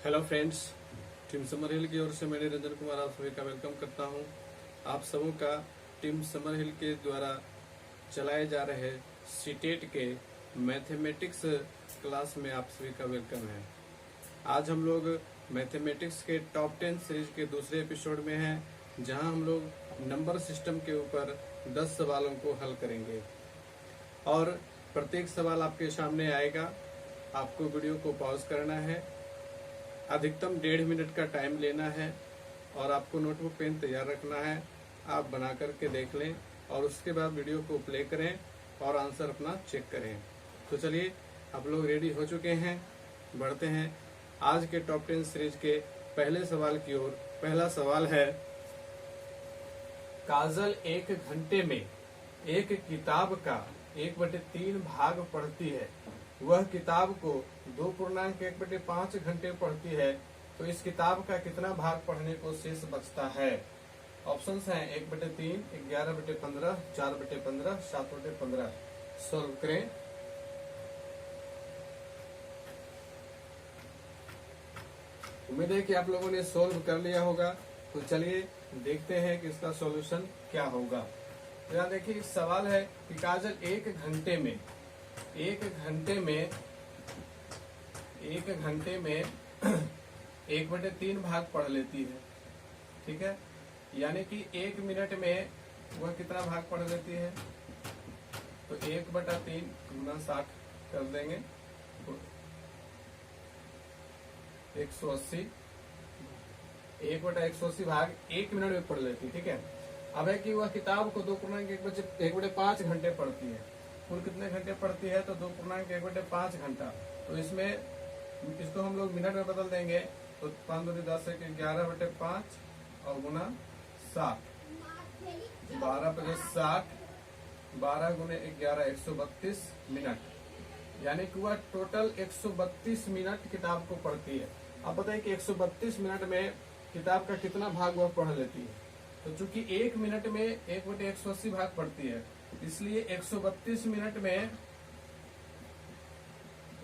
Hello friends, team summer हिल की ओर से मैं निरंजन कुमार आप सभी का वेलकम करता हूं। आप सबों का टीम समर हिल के द्वारा चलाए जा रहे सीटेट के मैथमेटिक्स क्लास में आप सभी का वेलकम है। आज हम लोग मैथमेटिक्स के टॉप 10 सीरीज के दूसरे एपिसोड में हैं, जहां हम लोग नंबर सिस्टम के ऊपर 10 सवालों को हल करेंगे और प्रत्येक सवाल आपके सामने आएगा। आपको वीडियो को पॉज करना है, अधिकतम 1.5 मिनट का टाइम लेना है और आपको नोटबुक पेन तैयार रखना है। आप बना करके देख लें और उसके बाद वीडियो को प्ले करें और आंसर अपना चेक करें। तो चलिए, आप लोग रेडी हो चुके हैं, बढ़ते हैं आज के टॉप 10 सीरीज के पहले सवाल की ओर। पहला सवाल है, काजल 1 घंटे में एक किताब का 1/3 भाग पढ़ती है। वह किताब को 2.1/5 घंटे पढ़ती है, तो इस किताब का कितना भाग पढ़ने को शेष बचता है? ऑप्शंस हैं 1/3, 11/15, 4/15, 7/15। सॉल्व करें। उम्मीद है कि आप लोगों ने सॉल्व कर लिया होगा। तो चलिए देखते हैं कि इसका सॉल्यूशन क्या होगा। तो यहाँ देखिए, एक सवाल है कि काजल 1 घंटे में 1/3 भाग पढ़ लेती है। ठीक है, यानी कि 1 मिनट में वह कितना भाग पढ़ लेती है? तो 1/3 गुना 60 कर देंगे, तो 180। 1/180 भाग 1 मिनट में पढ़ लेती है। ठीक है, अब है कि वह किताब को 2.1/5 घंटे पढ़ती है। कुल कितने घंटे पढ़ती है? तो 2.1/5 घंटा। तो इसको हम लोग मिनट में बदल देंगे, तो 5 दूनी 10 है, 11/5 और गुना 60, 12/60, 12 गुने 11, 132 मिनट। यानी कि वह टोटल 132 मिनट किताब को पढ़ती है। अब बताइए कि 132 मिनट में किताब का कितना भाग वह पढ़ लेती है? तो चूंकि 1 मिनट में 1/180 भाग पढ़ती है, इसलिए 132 मिनट में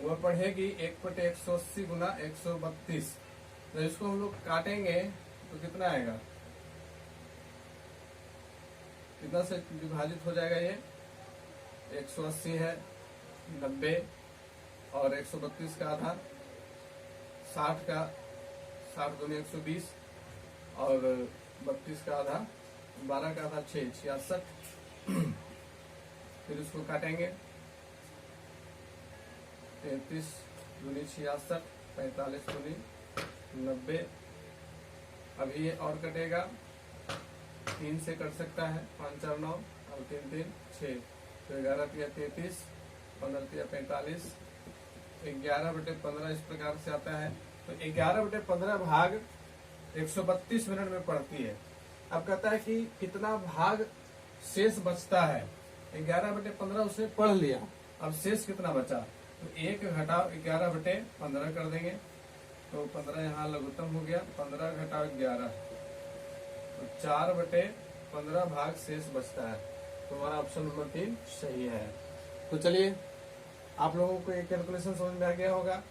वह पढ़ेगी 1/180 गुना 132। तो इसको हम लोग काटेंगे तो कितना आएगा? कितना से विभाजित हो जाएगा? ये 180 है, 90 और 132 का आधा 60 का 60 दूनी 120 और 32 का आधा 12 का आधा 6, 66। फिर उसको काटेंगे, 33 दूनी 66, 45 दूनी 90। अभी ये और कटेगा, 3 से कट सकता है, 5 4 9 और 3 3 6। तो 11 तिया 33, 15 तिया 45, 11/15 इस प्रकार से आता है। तो 11/15 भाग 132 मिनट में पढ़ती है। अब कहता है कि कितना भाग शेष बचता है? 11/15 उसने पढ़ लिया, अब शेष कितना बचा? तो 1 घटाओ 11/15 कर देंगे, तो 15 यहाँ लघुत्तम हो गया, 15 घटाओ 11, तो 4/15 भाग शेष बचता है। तो हमारा ऑप्शन नंबर 3 सही है। तो चलिए, आप लोगों को एक कैलकुलेशन समझ में आ गया होगा।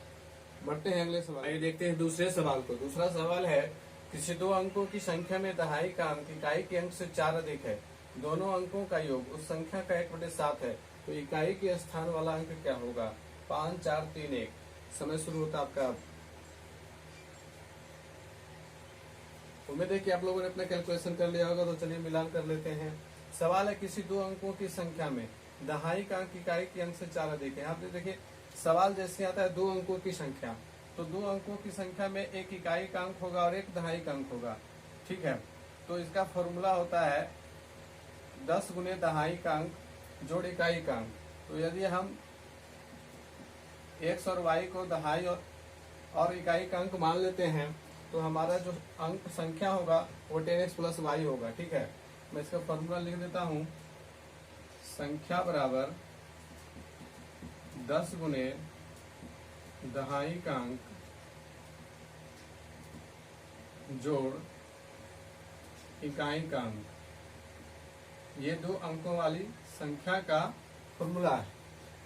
बढ़ते हैं अगले सवाल। आइए देखते हैं दूसरे सवाल को। दूसरा सवाल है, किसी 2 अंकों की संख्या में दहाई का अंक इकाई के अंक से 4 अधिक है। दोनों अंकों का योग उस संख्या का 1/7 है, तो इकाई के स्थान वाला अंक क्या होगा? 5 4 3 1। समय शुरू होता आपका। उम्मीद है कि आप लोगों ने अपना कैलकुलेशन कर लिया होगा। तो चलिए मिलान कर लेते हैं। सवाल है, किसी 2 अंकों की संख्या में दहाई का अंक इकाई के अंक से 4 अधिक है। आप देखिए, सवाल जैसे आता है 2 अंकों की संख्या, तो 2 अंकों की संख्या में एक इकाई का अंक होगा और एक दहाई का अंक होगा। ठीक है, तो इसका फॉर्मूला होता है 10 गुने दहाई का अंक जोड़ इकाई का अंक। तो यदि हम x और y को दहाई और इकाई का अंक मान लेते हैं, तो हमारा जो अंक संख्या होगा वो 10x + y होगा। ठीक है, मैं इसका फॉर्मूला लिख देता हूं। संख्या बराबर 10 गुने दहाई का अंक जोड़ इकाई का अंक। ये 2 अंकों वाली संख्या का फॉर्मूला है।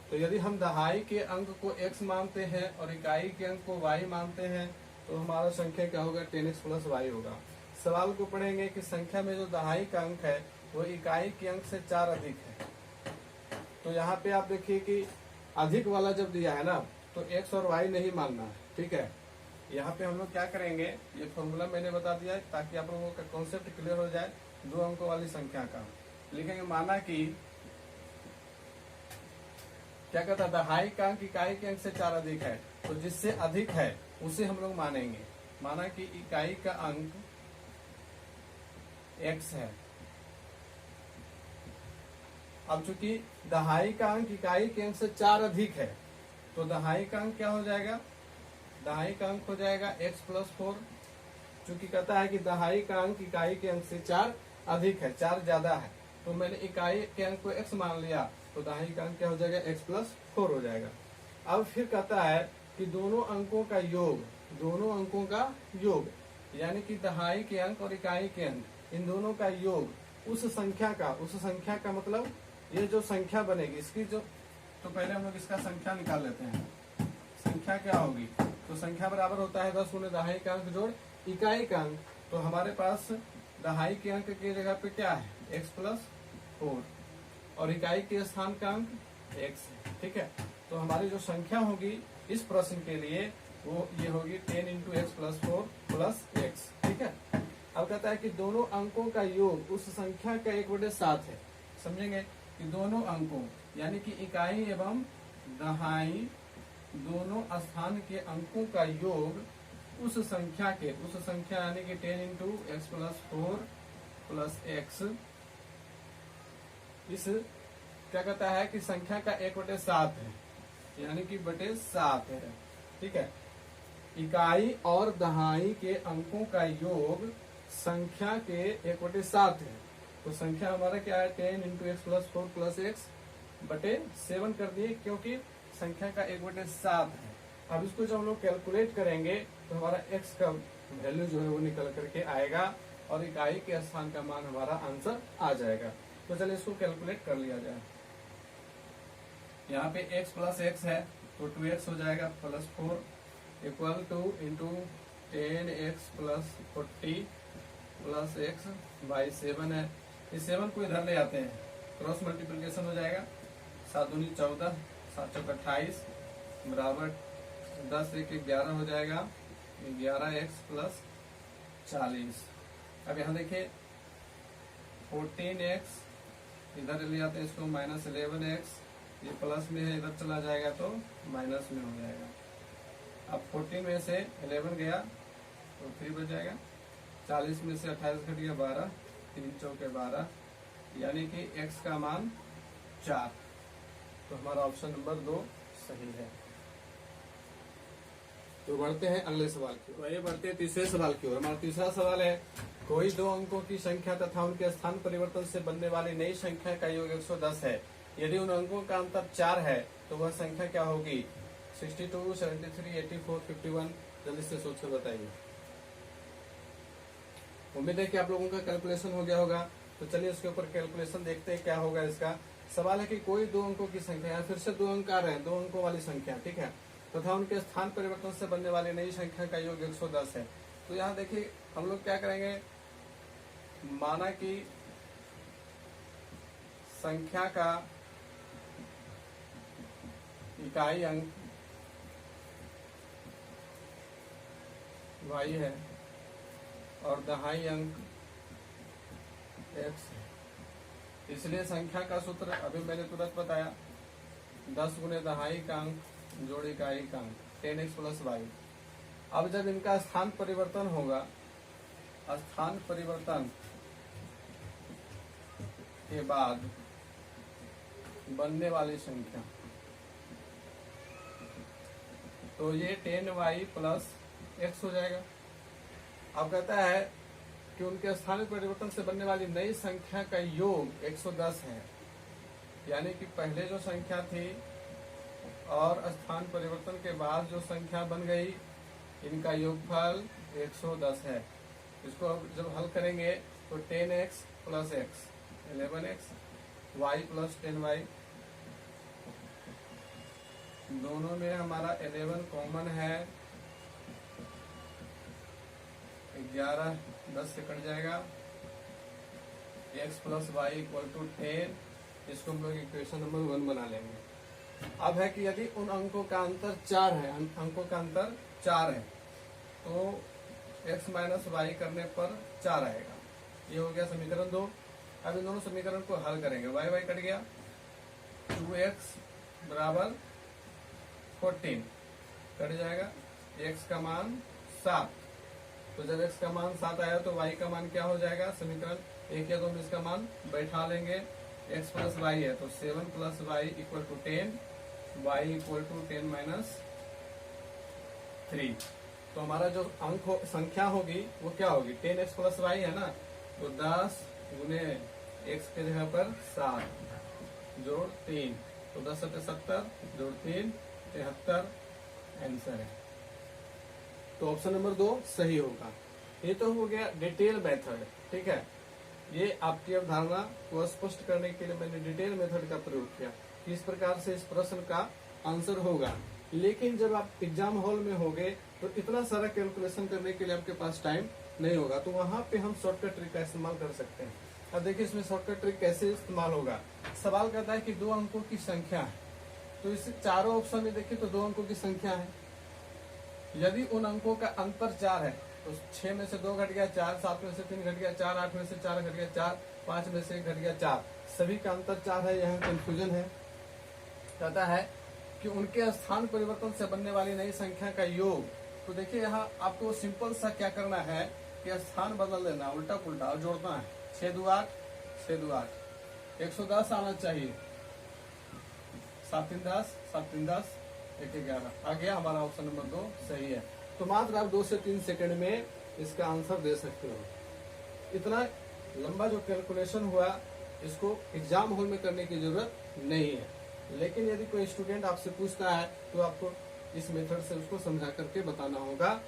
तो यदि हम दहाई के अंक को x मानते हैं और इकाई के अंक को y मानते हैं, तो हमारा संख्या क्या होगा 10x प्लस वाई होगा। सवाल को पढ़ेंगे कि संख्या में जो दहाई का अंक है वो इकाई के अंक से 4 अधिक है। तो यहाँ पे आप देखिए कि अधिक वाला जब दिया है ना तो x और y नहीं मानना है, ठीक है। यहाँ पे हम लोग क्या करेंगे, ये फॉर्मूला मैंने बता दिया है ताकि आप लोगों का कॉन्सेप्ट क्लियर हो जाए। 2 अंकों वाली संख्या का लिखेंगे, माना कि क्या कहता है दहाई का अंक इकाई के अंक से 4 अधिक है, तो जिससे अधिक है उसे हम लोग मानेंगे। माना कि इकाई का अंक x है। अब चूंकि दहाई का अंक इकाई के अंक से 4 अधिक है तो दहाई का अंक क्या हो जाएगा, दहाई का अंक हो जाएगा x प्लस 4। चूंकि कहता है कि दहाई का अंक इकाई के अंक से 4 अधिक है, 4 ज्यादा है, तो मैंने इकाई के अंक को x मान लिया तो दहाई का अंक क्या हो जाएगा x प्लस 4 हो जाएगा। अब फिर कहता है कि दोनों अंकों का योग, दोनों अंकों का योग यानी कि दहाई के अंक और इकाई के अंक, इन दोनों का योग उस संख्या का मतलब ये जो संख्या बनेगी इसकी जो, तो पहले हम लोग इसका संख्या निकाल लेते हैं। संख्या क्या होगी, तो संख्या बराबर होता है 10 गुने दहाई का अंक जोड़ इकाई का अंक। तो हमारे पास दहाई के अंक की जगह पे क्या है x प्लस 4 और इकाई के स्थान का अंक x है, ठीक है। तो हमारी जो संख्या होगी इस प्रश्न के लिए वो ये होगी 10 into X plus 4 plus x, ठीक है। अब कहता है कि दोनों अंकों का योग उस संख्या का 1/7 है। समझेंगे कि दोनों अंकों यानी कि इकाई एवं दहाई दोनों स्थान के अंकों का योग उस संख्या यानी कि 10 into X plus 4 plus x, इस क्या कहता है कि संख्या का 1/7 है यानी कि बटे 7 है, ठीक है। इकाई और दहाई के अंकों का योग संख्या के 1/7 है, तो संख्या हमारा क्या है 10 into X plus 4 plus x बटे 7 कर दिए क्योंकि संख्या का 1/7 है। अब इसको जब हम लोग कैलकुलेट करेंगे तो हमारा x का वैल्यू जो है वो निकल करके आएगा और इकाई के स्थान का मान हमारा आंसर आ जाएगा। तो चलिए इसको कैलकुलेट कर लिया जाए। यहाँ पे x प्लस एक्स है तो 2x हो जाएगा plus 4 equal two into 10x plus 40 plus x by 7 है। इस 7 को इधर ले आते हैं, क्रॉस मल्टीप्लिकेशन हो जाएगा, 7 दूनी 14 7 चौक 28 बराबर 10 1 11 हो जाएगा, 11x प्लस 40। अब यहाँ देखिए 14x इधर ले आते हैं इसको माइनस 11x, ये प्लस में है इधर चला जाएगा तो माइनस में हो जाएगा। अब 14 में से 11 गया तो 3 बच जाएगा, 40 में से 28 घट गया 12, 3 चौके 12 यानी कि x का मान 4। तो हमारा ऑप्शन नंबर 2 सही है। तो बढ़ते हैं अगले सवाल की ओर। ये बढ़ते हैं तीसरे सवाल की ओर। हमारा तीसरा सवाल है, कोई दो अंकों की संख्या तथा उनके स्थान परिवर्तन से बनने वाली नई संख्या का योग 110 है। यदि उन अंकों का अंतर 4 है तो वह संख्या क्या होगी। 62, 73, 84, 51 जल्दी से सोच कर बताइए। उम्मीद है कि आप लोगों का कैलकुलेशन हो गया होगा। तो चलिए इसके ऊपर कैलकुलेशन देखते हैं क्या होगा। इसका सवाल है कि कोई दो अंकों की संख्या, या फिर से दो अंक आ रहे हैं, दो अंकों वाली संख्या, ठीक है, तथा उनके स्थान परिवर्तन से बनने वाली नई संख्या का योग 110 है। तो यहाँ देखिए हम लोग क्या करेंगे, माना कि संख्या का इकाई अंक y है और दहाई अंक x है, इसलिए संख्या का सूत्र अभी मैंने तुरंत बताया, 10 गुने दहाई का अंक जोड़ इकाई का अंक 10x प्लस y। अब जब इनका स्थान परिवर्तन होगा, स्थान परिवर्तन के बाद बनने वाली संख्या, तो ये 10y प्लस x हो जाएगा। अब कहता है कि उनके स्थान परिवर्तन से बनने वाली नई संख्या का योग 110 है, यानी कि पहले जो संख्या थी और स्थान परिवर्तन के बाद जो संख्या बन गई, इनका योगफल 110 है। इसको अब जब हल करेंगे तो 10x plus x 11x, y plus 10y, दोनों में हमारा 11 कॉमन है 11 10 से कट जाएगा, x plus Y equal to 10। इसको हम लोग इक्वेशन नंबर 1 बना लेंगे। अब है कि यदि उन अंकों का अंतर 4 है, अंकों का अंतर 4 है, तो x माइनस वाई करने पर 4 आएगा। ये हो गया समीकरण 2। अब इन दोनों समीकरण को हल करेंगे। वाई वाई कट गया, 2x बराबर 14 कट जाएगा, x का मान 7। तो जब x का मान 7 आया तो y का मान क्या हो जाएगा, समीकरण 1 या 2 में इसका मान बैठा लेंगे। x प्लस वाई है तो 7 plus Y equal to 10, Y equal to 10 minus 3। तो हमारा जो अंक संख्या होगी वो क्या होगी, 10x प्लस वाई है ना, तो 10 गुने x के जगह पर 7 जोड़ 3, तो 10 सत्तर 70 जोड़ 3 73 आंसर है। तो ऑप्शन नंबर 2 सही होगा। ये तो हो गया डिटेल मेथड, ठीक है। ये आपकी अवधारणा को स्पष्ट करने के लिए मैंने डिटेल मेथड का प्रयोग किया कि इस प्रकार से इस प्रश्न का आंसर होगा। लेकिन जब आप एग्जाम हॉल में होगे तो इतना सारा कैलकुलेशन करने के लिए आपके पास टाइम नहीं होगा, तो वहां पे हम शॉर्टकट ट्रिक का इस्तेमाल कर सकते हैं। अब देखिए इसमें शॉर्टकट ट्रिक कैसे इस्तेमाल होगा। सवाल कहता है कि 2 अंकों की संख्या है, तो इस चारों ऑप्शन में देखिए तो 2 अंकों की संख्या है। यदि उन अंकों का अंतर 4 है तो 6 में से 2 घट गया 4, 7 में से 3 घट गया 4, 8 में से 4 घट गया 4, 5 में से 1 घट गया 4, सभी का अंतर 4 है। यहाँ कंफ्यूजन है। कहता है कि उनके स्थान परिवर्तन से बनने वाली नई संख्या का योग। तो देखिए यहाँ आपको सिंपल सा क्या करना है कि स्थान बदल देना, उल्टा पुल्टा और जोड़ना है। 6 2 8, 6 2 8, 110 आना चाहिए, 7 3 10, 7 3 10, 1 11 आ गया। हमारा ऑप्शन नंबर 2 सही है। तो मात्र आप 2 से 3 सेकंड में इसका आंसर दे सकते हो। इतना लंबा जो कैलकुलेशन हुआ इसको एग्जाम हॉल में करने की जरूरत नहीं है। लेकिन यदि कोई स्टूडेंट आपसे पूछता है तो आपको इस मेथड से उसको समझा करके बताना होगा।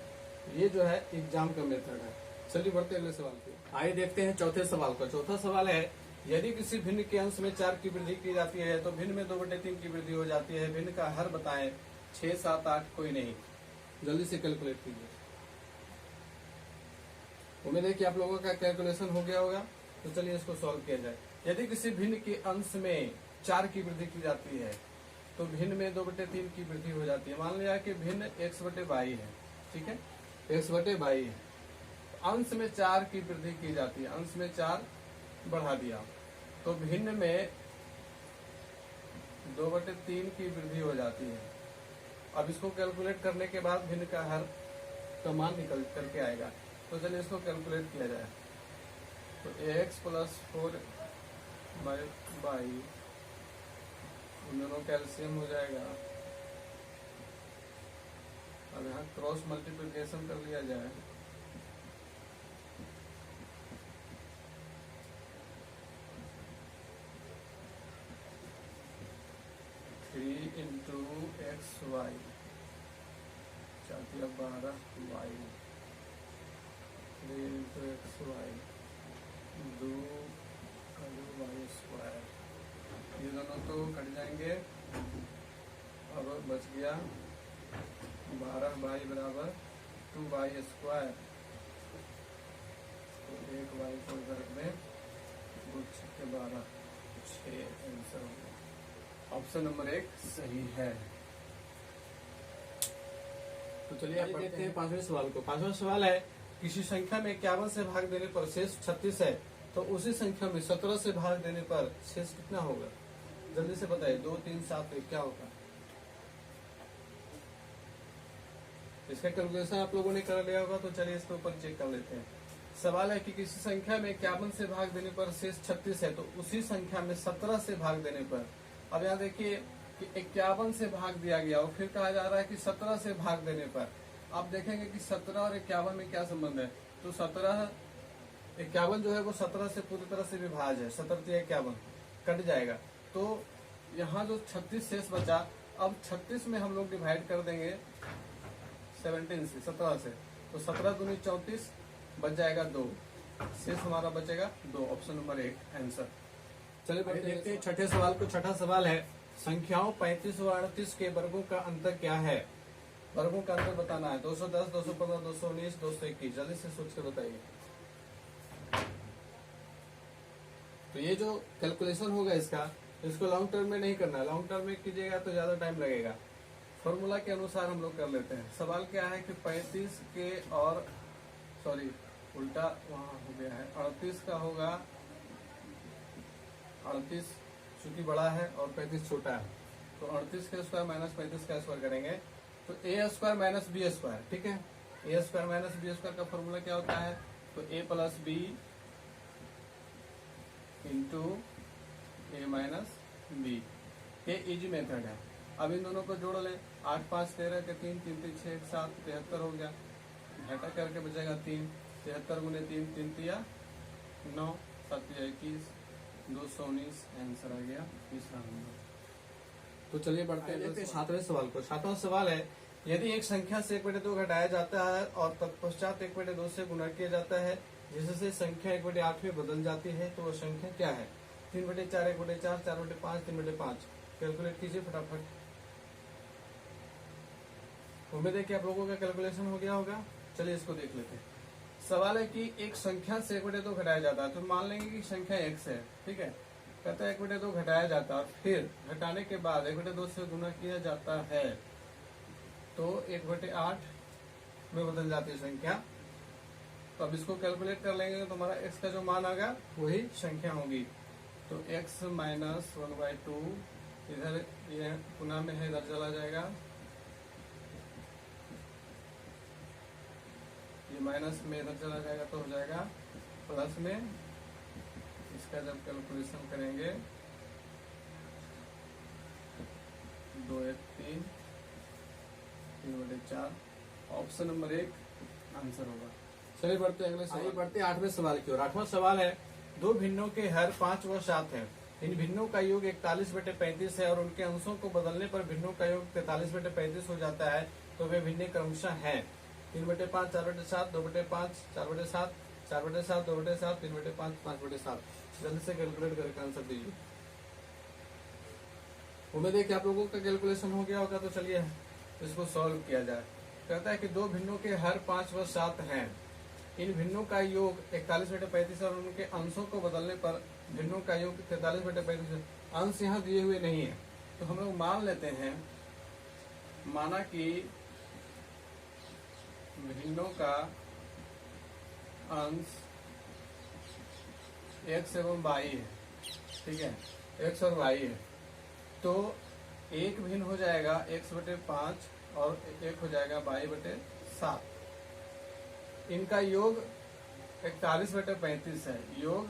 ये जो है एग्जाम का मेथड है। चलिए बढ़ते अगले सवाल पे। आइए देखते हैं चौथे सवाल को। चौथा सवाल है, यदि किसी भिन्न के अंश में 4 की वृद्धि की जाती है तो भिन्न में 2/3 की वृद्धि हो जाती है। भिन्न का हर बताएं। 6 7 8 कोई नहीं। जल्दी से कैलकुलेट कीजिए। उम्मीद है कि आप लोगों का कैलकुलेशन हो गया होगा। तो चलिए इसको सॉल्व किया जाए। यदि किसी भिन्न के अंश में 4 की वृद्धि की जाती है तो भिन्न में 2/3 की वृद्धि हो जाती है। मान लिया कि भिन्न x/22 है, ठीक है, x/22 है। अंश में 4 की वृद्धि की जाती है, अंश में 4 बढ़ा दिया तो भिन्न में 2/3 की वृद्धि हो जाती है। अब इसको कैलकुलेट करने के बाद भिन्न का हर का मान निकल करके आएगा। तो चलिए इसको कैलकुलेट किया जाए। तो x प्लस 4/22 उन दोनों कैल्सियम हो जाएगा। अब यहाँ क्रॉस मल्टीप्लिकेशन कर लिया जाए। Into X Y 12y 3 into X Y 2 Y square. ये दोनों तो कट जाएंगे। अब बच गया 12y बराबर 2y स्क्वायर। तो 1y को इधर रख दें, 2 6 12, 6 आंसर हो गया। ऑप्शन नंबर 1 सही है। तो चलिए आप देखते हैं 5वें सवाल को। 5वां सवाल है, किसी संख्या में 51 से भाग देने पर शेष 36 है तो उसी संख्या में 17 से भाग देने पर शेष कितना होगा। जल्दी से बताइए। 2 3 7 1 क्या होगा। इसका कैलकुलेशन आप लोगों ने कर लिया होगा। तो चलिए इसके ऊपर चेक कर लेते हैं। सवाल है कि किसी संख्या में 51 से भाग देने पर शेष 36 है तो उसी संख्या में 17 से भाग देने पर। अब यहाँ देखिए कि 51 से भाग दिया गया और फिर कहा जा रहा है कि 17 से भाग देने पर। आप देखेंगे कि 17 और 51 में क्या संबंध है। तो 51 जो है वो 17 से पूरी तरह से विभाज्य है। 17 51 कट जाएगा। तो यहाँ जो 36 शेष बचा, अब 36 में हम लोग डिवाइड कर देंगे 17 से, 17 से। तो 17 दूनी 34 बच जाएगा 2। शेष हमारा बचेगा 2। Option number 1 answer. चलिए देखते हैं छठे सवाल को। छठा सवाल है, संख्याओं 35 व 38 के वर्गों का अंतर क्या है। वर्गों का अंतर बताना है। 210, 215, 219, 221, जल्दी से सोच के बताइए। तो ये जो कैलकुलेशन होगा इसको लॉन्ग टर्म में नहीं करना है, लॉन्ग टर्म में कीजिएगा तो ज्यादा टाइम लगेगा। फॉर्मूला के अनुसार हम लोग कर लेते हैं। सवाल क्या है कि 35 के और सॉरी उल्टा वहां हो गया है, 38 का होगा, 38 चूंकि बड़ा है और 35 छोटा है, तो 38 का स्क्वायर माइनस 35 का स्क्वायर करेंगे तो ए स्क्वायर माइनस बी स्क्वायर, ठीक है। ए स्क्वायर माइनस बी स्क्वायर का फॉर्मूला क्या होता है, तो ए प्लस बी इंटू ए माइनस बी, ये इजी मेथड है। अब इन दोनों को जोड़ लें, 8 5 13 के 3 3 3 6 7 73 हो गया, घटा करके बचेगा 3, 73 गुने 3 3 तिया 9, 7 तिया 21, 219 आंसर आ गया तीसरा नंबर। तो चलिए बढ़ते हैं सातवें सवाल को। सातवां सवाल है, यदि एक संख्या से 1/2 घटाया जाता है और तत्पश्चात 1/2 से गुणा किया जाता है जिससे संख्या 1/8 में बदल जाती है, तो वह संख्या क्या है। 3/4, 1/4, 4/5, 3/5। कैलकुलेट कीजिए फटाफट। उम्मीद है कि आप लोगों का कैलकुलेशन हो गया होगा। चलिए इसको देख लेते हैं। सवाल है कि एक संख्या से 1/2 घटाया जाता है, तो मान लेंगे कि संख्या x है, ठीक है। कहता है 1/2 घटाया जाता है, फिर घटाने के बाद 1/2 से गुना किया जाता है तो 1/8 में बदल जाती है संख्या। तो अब इसको कैलकुलेट कर लेंगे तो हमारा x का जो मान आएगा वही संख्या होगी। तो x माइनस 1/2 इधर ये पुनः में है, इधर चला जाएगा, ये माइनस में इधर चला जाएगा तो हो जाएगा प्लस में। इसका जब कैलकुलेशन करेंगे 2 1 3 3/4, ऑप्शन नंबर 1 आंसर होगा। चलिए बढ़ते हैं अगले सवाल। बढ़ते हैं 8वें सवाल की ओर। 8वां सवाल है, दो भिन्नों के हर 5 व 7 है। इन भिन्नों का योग 41/35 है और उनके अंशों को बदलने पर भिन्नों का योग 43/35 हो जाता है, तो वे भिन्न क्रमशः हैं 3/5, 4/7, 2/5, 4/7, 4/7, 2/7, 3/5, 5/7। जल्दी से कैलकुलेट करके आंसर दीजिए। उम्मीद है कि आप लोगों का कैलकुलेशन हो गया होगा। तो चलिए इसको सॉल्व किया जाए। कहता है कि दो भिन्नों के हर 5 व 7 हैं। इन भिन्नों का योग 41/35 और उनके अंशों को बदलने पर भिन्नों का योग 43/35। अंश यहाँ दिए हुए नहीं है, तो हम लोग मान लेते हैं, माना कि भिन्नों का अंश x एवं y है, ठीक है, x और y है। तो एक भिन्न हो जाएगा x/5 और एक हो जाएगा y/7। इनका योग 41/35 है, योग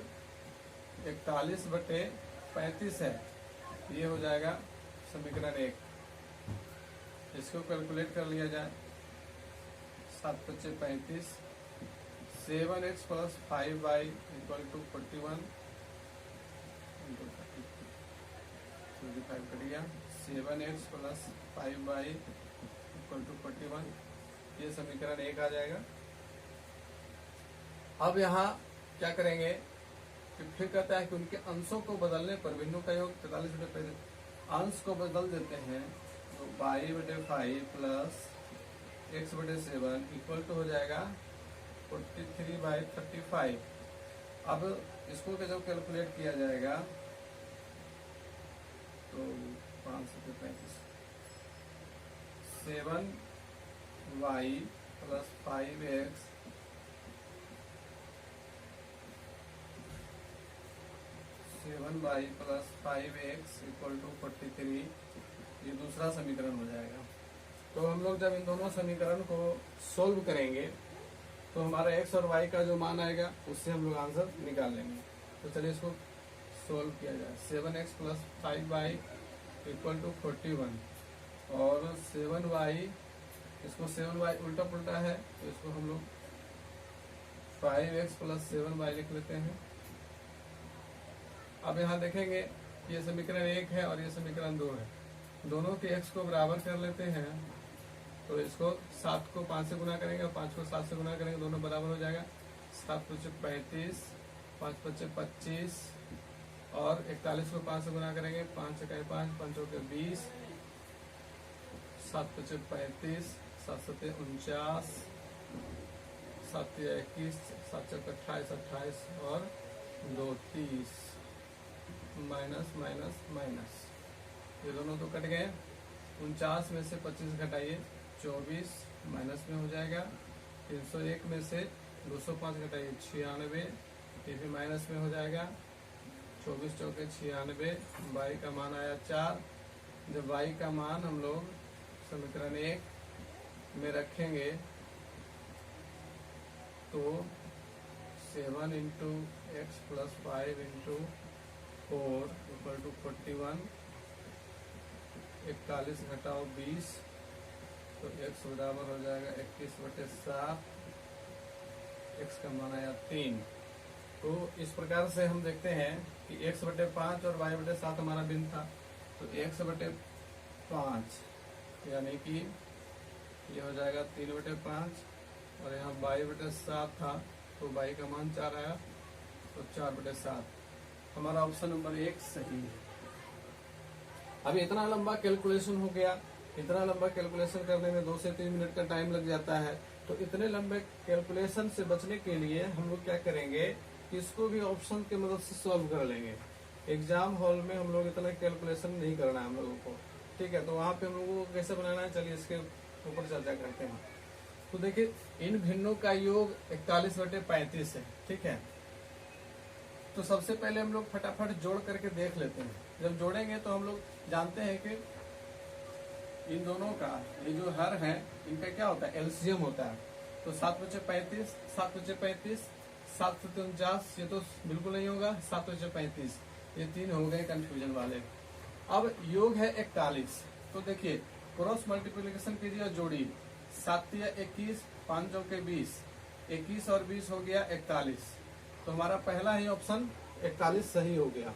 41/35 है, ये हो जाएगा समीकरण 1। इसको कैलकुलेट कर लिया जाए। 7 × 5 = 35, 7x + 5y = 41, 25 कट गया, 7x + 5y = 41, ये समीकरण 1 आ जाएगा। अब यहाँ क्या करेंगे कि फिर कहता है कि उनके अंशों को बदलने पर भिन्नों का योग 43/35, अंश को बदल देते हैं तो y/5 + x/7 = हो जाएगा 43/35। अब इसको जब कैलकुलेट किया जाएगा तो 5/35, 7y + 5x = 43, ये दूसरा समीकरण हो जाएगा। तो हम लोग जब इन दोनों समीकरण को सोल्व करेंगे तो हमारा x और y का जो मान आएगा उससे हम लोग आंसर निकाल लेंगे। तो चलिए इसको सोल्व किया जाए। 7x + 5y = 41 और 7y, इसको 7y उल्टा पुल्टा है तो इसको हम लोग 5x + 7y लिख लेते हैं। अब यहाँ देखेंगे ये समीकरण 1 है और ये समीकरण 2 है। दोनों के x को बराबर कर लेते हैं तो इसको 7 को 5 से गुना करेंगे और 5 को 7 से गुना करेंगे, दोनों बराबर हो जाएगा। 7 × 5 = 35, 5 × 5 = 25 और 41 को 5 से गुना करेंगे, 5 × 5 = 5, 5 × 20, 7 × 5 = 35, 7 सत्ते 49, 7 तिया 21, 7 चौक 28, 28 और 2 30, माइनस माइनस माइनस, ये दोनों तो कट गए। 49 में से 25 घटाइए 24 माइनस में हो जाएगा। 301 में से 205 घटाइए 96, ये भी माइनस में हो जाएगा। 24 चौके 96, y का मान आया 4। जब y का मान हम लोग समीकरण 1 में रखेंगे तो 7 into X plus 5 into 4 equal to 41, 41 घटाओ 20 तो x बराबर हो जाएगा 21/7, x का मान आया 3। तो इस प्रकार से हम देखते हैं कि x/5 और y/7 हमारा भिन्न था, तो x/5 यानी कि ये हो जाएगा 3/5 और यहाँ y/7 था तो y का मान 4 आया तो 4/7। हमारा ऑप्शन नंबर 1 सही है। अभी इतना लंबा कैलकुलेशन हो गया, इतना लंबा कैलकुलेशन करने में 2 से 3 मिनट का टाइम लग जाता है। तो इतने लंबे कैलकुलेशन से बचने के लिए हम लोग क्या करेंगे कि इसको भी ऑप्शन की मदद से सॉल्व कर लेंगे। एग्जाम हॉल में हम लोग इतना कैलकुलेशन नहीं करना है हम लोगों को, ठीक है। तो वहाँ पे हम लोगों को कैसे बनाना है, चलिए इसके ऊपर चर्चा करते हैं। तो देखिए इन भिन्नों का योग 41/35 है, ठीक है। तो सबसे पहले हम लोग फटाफट जोड़ करके देख लेते हैं। जब जोड़ेंगे तो हम लोग जानते हैं कि इन दोनों का ये जो हर है इनका क्या होता है, एलसीएम होता है। तो 7/35, 7/35, 7/49, ये तो बिल्कुल नहीं होगा। 7/35, ये 3 हो गए कंफ्यूजन वाले। अब योग है 41, तो देखिए क्रॉस मल्टीप्लिकेशन कीजिए और जोड़िए। 7 तिया 21, 5 चौके 20, 21 और 20 हो गया 41। तो हमारा पहला ही ऑप्शन 41 सही हो गया।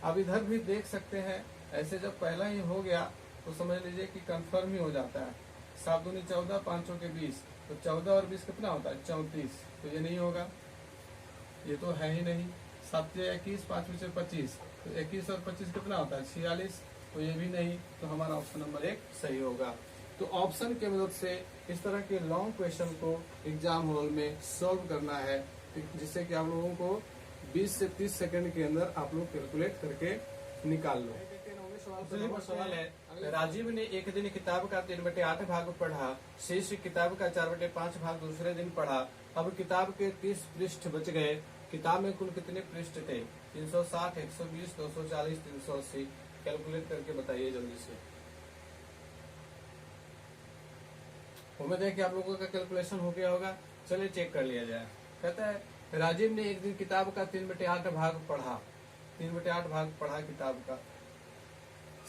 अब इधर भी देख सकते हैं, ऐसे जब पहला ही हो गया तो समझ लीजिए कि कंफर्म ही हो जाता है। 7 दूनी 14, 5 चौके 20, तो 14 और 20 कितना होता है 34, तो ये नहीं होगा, ये तो है ही नहीं। 7 तिया 21, 5 में से 25, तो 21 और 25 कितना होता है 46, तो ये भी नहीं। तो हमारा ऑप्शन नंबर 1 सही होगा। तो ऑप्शन के मदद से इस तरह के लॉन्ग क्वेश्चन को एग्जाम हॉल में सॉल्व करना है, जिससे कि आप लोगों को 20 से 30 सेकंड के अंदर आप लोग कैलकुलेट करके निकाल लो। सवाल है, राजीव ने एक दिन किताब का 3/8 भाग पढ़ा, शेष किताब का 4/5 भाग दूसरे दिन पढ़ा। अब किताब के 30 पृष्ठ बच गए। किताब में कुल कितने पृष्ठ थे? 360, 120, 240, 380। कैलकुलेट करके बताइए जल्दी से। उम्मीद है कि आप लोगों का कैलकुलेशन हो गया होगा। चलिए चेक कर लिया जाए। कहता है राजीव ने एक दिन किताब का 3/8 भाग पढ़ा, 3/8 भाग पढ़ा किताब का।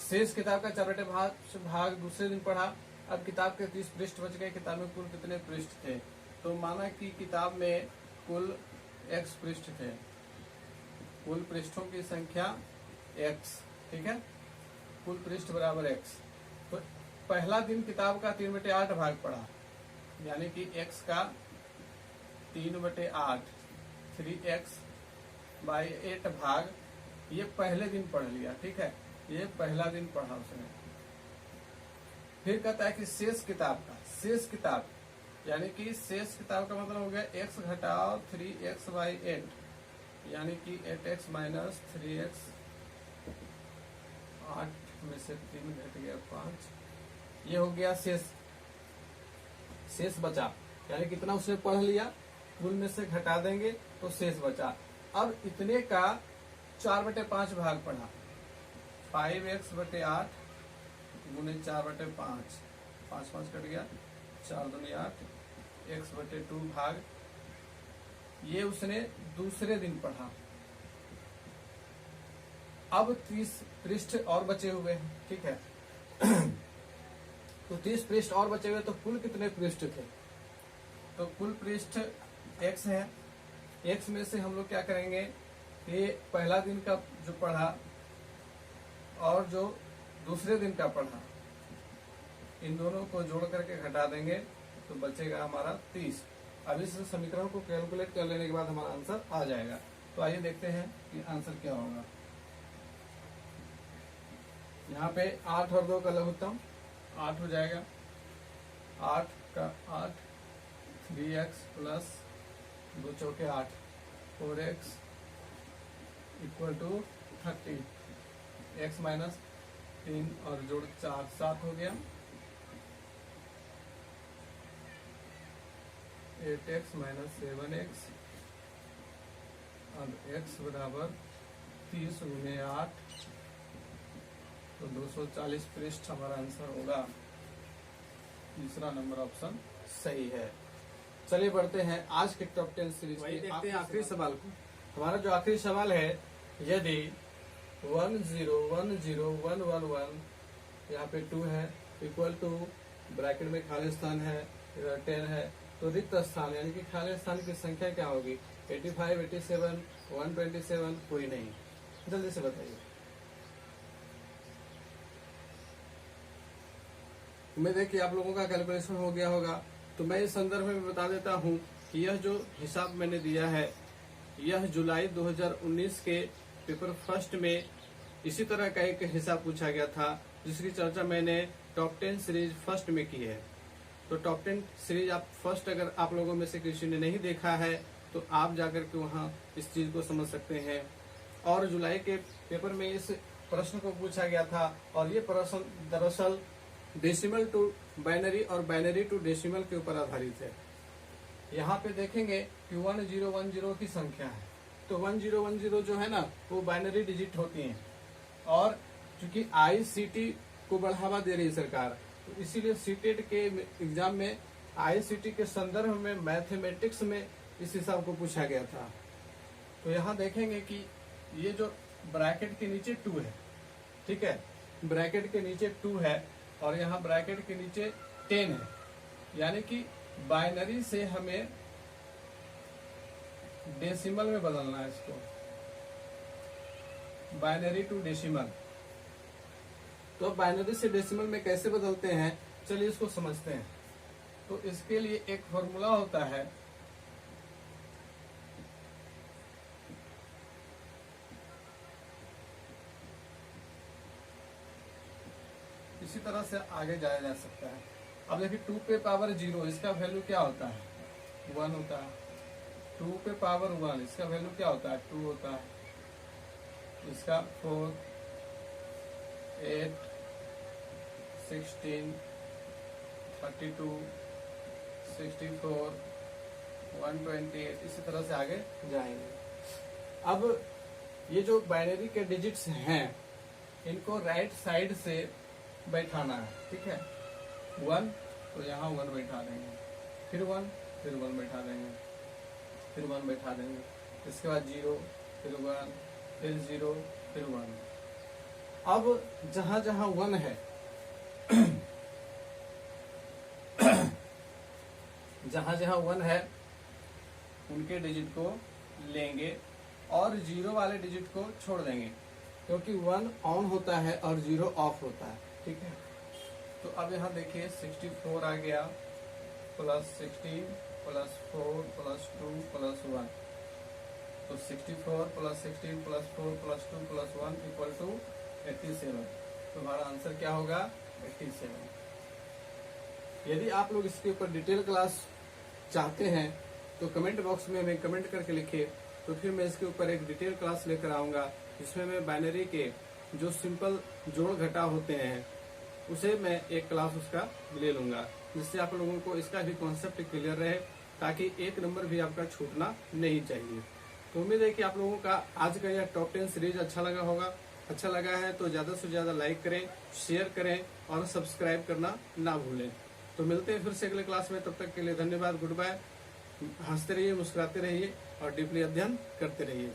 शेष किताब का 4/5 भाग दूसरे दिन पढ़ा। अब किताब के 30 पृष्ठ बच गए। किताब में कुल कितने पृष्ठ थे? तो माना कि किताब में कुल x पृष्ठ थे, कुल पृष्ठों की संख्या x, ठीक है। कुल पृष्ठ बराबर x। तो पहला दिन किताब का 3/8 भाग पढ़ा, यानी कि x का 3/8, 3x/8 भाग ये पहले दिन पढ़ लिया, ठीक है। ये पहला दिन पढ़ा उसने। फिर कहता है कि शेष किताब का, शेष किताब यानी कि शेष किताब का मतलब हो गया x घटाओ 3x/8, यानी कि 8x माइनस 3x, 8 में से 3 घट गया 5, ये हो गया शेष। शेष बचा यानी कितना उसने पढ़ लिया, कुल में से घटा देंगे तो शेष बचा। अब इतने का 4/5 भाग पढ़ा, 5x/8 गुने 4/5, 5 5 कट गया, 4 दूनी 8, x/2 भाग ये उसने दूसरे दिन पढ़ा। अब 30 पृष्ठ और बचे हुए हैं, ठीक है। तो 30 पृष्ठ और बचे हुए, तो कुल कितने पृष्ठ थे? तो कुल पृष्ठ x है। x में से हम लोग क्या करेंगे, ये पहला दिन का जो पढ़ा और जो दूसरे दिन का पढ़ा, इन दोनों को जोड़ करके घटा देंगे तो बचेगा हमारा 30। अब इस समीकरण को कैलकुलेट कर लेने के बाद हमारा आंसर आ जाएगा। तो आइए देखते हैं कि आंसर क्या होगा। यहाँ पे 8 और 2 का लघुत्तम 8 हो जाएगा। 8 का 8, 3x प्लस 2 चौके 8, 4x equal to 30, x minus 3 और जोड़ 4, 7 हो गया। 8x माइनस 7x, अब x बराबर 30 गुने 8, तो 240 पृष्ठ हमारा आंसर होगा। तीसरा नंबर ऑप्शन सही है। चलिए बढ़ते हैं आज के टॉप 10 सीरीज के देखते हैं आखिरी सवाल को। हमारा जो आखिरी सवाल है, यदि 1 0 1 0 1 1 1 यहाँ पे 2 है इक्वल टू ब्रैकेट में खाली स्थान है, इधर 10 है, तो रिक्त स्थान यानी कि खाली स्थान की संख्या क्या होगी? 85, 87, 127, कोई नहीं। जल्दी से बताइए। उम्मीद है कि आप लोगों का कैलकुलेशन हो गया होगा। तो मैं इस संदर्भ में बता देता हूं कि यह जो हिसाब मैंने दिया है, यह जुलाई 2019 के पेपर फर्स्ट में इसी तरह का एक हिसाब पूछा गया था, जिसकी चर्चा मैंने टॉप 10 सीरीज फर्स्ट में की है। तो टॉप 10 सीरीज आप फर्स्ट अगर आप लोगों में से किसी ने नहीं देखा है तो आप जाकर के वहाँ इस चीज को समझ सकते हैं। और जुलाई के पेपर में इस प्रश्न को पूछा गया था, और ये प्रश्न दरअसल डेसिमल टू बाइनरी और बाइनरी टू डेसिमल के ऊपर आधारित है। यहाँ पे देखेंगे कि 1010 की संख्या है, तो 1010 जो है ना वो बाइनरी डिजिट होती हैं, और चूंकि ICT को बढ़ावा दे रही है सरकार, तो इसीलिए सीटेट के एग्जाम में ICT के संदर्भ में मैथमेटिक्स में इस हिसाब को पूछा गया था। तो यहाँ देखेंगे कि ये जो ब्रैकेट के नीचे 2 है, ठीक है, ब्रैकेट के नीचे 2 है और यहाँ ब्रैकेट के नीचे 10 है, यानी कि बाइनरी से हमें डेसिमल में बदलना है इसको, बाइनरी टू डेसिमल। तो बाइनरी से डेसिमल में कैसे बदलते हैं, चलिए इसको समझते हैं। तो इसके लिए एक फॉर्मूला होता है, इसी तरह से आगे जाया जा सकता है। अब देखिए 2 पे पावर 0 इसका वैल्यू क्या होता है? 1 होता है। 2 पे पावर 1 इसका वैल्यू क्या होता है? 2 होता है। इसका 4, 8, 16, 32, 64, 128, इसी तरह से आगे जाएंगे। अब ये जो बाइनरी के डिजिट्स हैं, इनको राइट साइड से बैठाना है, ठीक है। 1 तो यहाँ 1 बैठा देंगे, फिर 1, फिर 1 बैठा देंगे, फिर 1 बैठा देंगे, इसके बाद 0, फिर 1, फिर 0, फिर 1। अब जहां जहां 1 है जहां जहां 1 है उनके डिजिट को लेंगे और 0 वाले डिजिट को छोड़ देंगे, क्योंकि 1 ऑन होता है और 0 ऑफ होता है, ठीक है। तो अब यहाँ देखिए 64 आ गया, प्लस 16 प्लस 4 प्लस 2 प्लस 1, तो 64 plus 16 plus 4 plus 2 plus 1 equal to 87। तो हमारा आंसर क्या होगा? 87। यदि आप लोग इसके ऊपर डिटेल क्लास चाहते हैं तो कमेंट बॉक्स में हमें कमेंट करके लिखिए, तो फिर मैं इसके ऊपर एक डिटेल क्लास लेकर आऊंगा, जिसमें मैं बाइनरी के जो सिंपल जोड़ घटा होते हैं उसे मैं एक क्लास उसका ले लूंगा, जिससे आप लोगों को इसका भी कॉन्सेप्ट क्लियर रहे, ताकि एक नंबर भी आपका छूटना नहीं चाहिए। तो उम्मीद है कि आप लोगों का आज का यह टॉप 10 सीरीज अच्छा लगा होगा। अच्छा लगा है तो ज्यादा से ज्यादा लाइक करें, शेयर करें और सब्सक्राइब करना ना भूलें। तो मिलते हैं फिर से अगले क्लास में, तब तक के लिए धन्यवाद, गुड बाय। हंसते रहिए, मुस्कुराते रहिए और डीपली अध्ययन करते रहिए।